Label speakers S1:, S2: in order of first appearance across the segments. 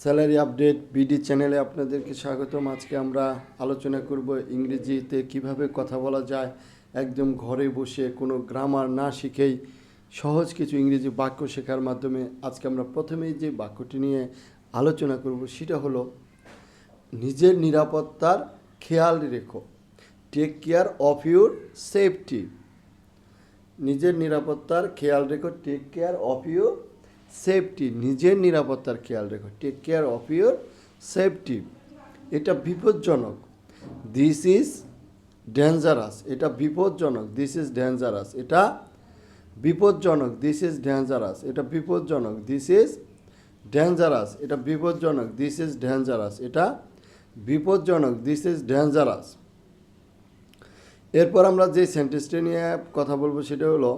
S1: Salary update BD চ্যানেলে আপনাদেরকে স্বাগতম। আজকে আমরা আলোচনা করব ইংরেজিতে কিভাবে কথা বলা যায় একদম ঘরে বসে কোনো গ্রামার না শিখেই সহজ কিছু ইংরেজি বাক্য শেখার মাধ্যমে। আজকে আমরা প্রথমেই যে বাক্যটি নিয়ে আলোচনা করব সেটা হলো নিজের নিরাপত্তার খেয়াল রেখো। Take care of your safety. নিজের নিরাপত্তার খেয়াল রেখো, take care of your safety. নিজের নিরাপত্তার খেয়াল রেখো, take care of your safety. এটা বিপজ্জনক, দিস ইজ ডেঞ্জারাস। এটা বিপজ্জনক, দিস ইজ ডেঞ্জারাস। এটা বিপজ্জনক, দিস ইজ ডেঞ্জারাস। এটা বিপজ্জনক, দিস ইজ ডেঞ্জারাস। এটা বিপজ্জনক, দিস ইজ ডেঞ্জারাস। এটা বিপজ্জনক, দিস ইজ ডেঞ্জারাস। এরপর আমরা যে সেন্টেন্সটি নিয়ে কথা বলবো সেটা হলো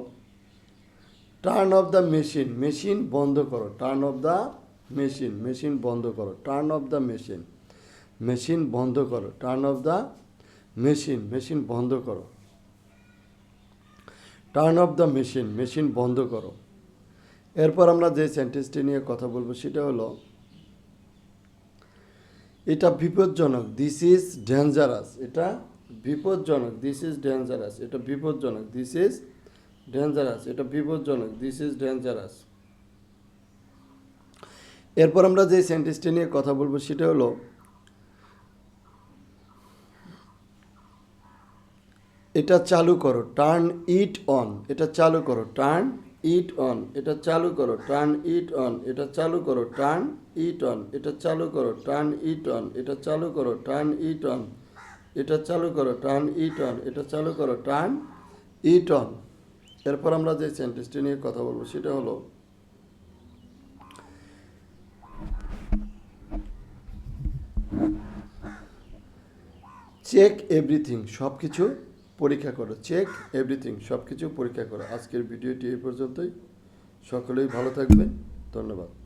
S1: turn off the machine. Machine বন্ধ করো। Turn off the machine. Machine বন্ধ করো। Turn off the machine. Machine বন্ধ করো। Turn off the machine. Machine বন্ধ করো। Turn off the machine. Machine বন্ধ করো। এরপর আমরা যে সেন্টেন্সটি নিয়ে কথা বলবো সেটা হলো এটা বিপজ্জনক, দিস ইজ ডেঞ্জারাস। এটা বিপজ্জনক, দিস ইজ ডেঞ্জারাস। এটা বিপজ্জনক, দিস ইজ ডেঞ্জারাস। এটা বিপজ্জনক, দিস ইজ ডেঞ্জারাস। এরপর আমরা যে সেন্টেন্সটি নিয়ে কথা বলবো সেটা হলো এটা চালু করো, টার্ন ইট অন। এটা চালু করো, টার্ন ইট অন। এটা চালু করো, টার্ন ইট অন। এটা চালু করো, টার্ন ইট অন। এটা চালু করো, টার্ন ইট অন। এটা চালু করো, টার্ন ইট অন। এটা চালু করো, টার্ন ইট অন। এটা চালু করো, টার্ন ইট অন। এরপর আমরা যে সেন্টেন্সটি নিয়ে কথা বলবো সেটা হলো চেক এভরিথিং। সব কিছু পরীক্ষা করো। চেক এভরিথিং, সব কিছু পরীক্ষা করো। আজকের ভিডিওটি এই পর্যন্তই। সকলেই ভালো থাকবেন। ধন্যবাদ।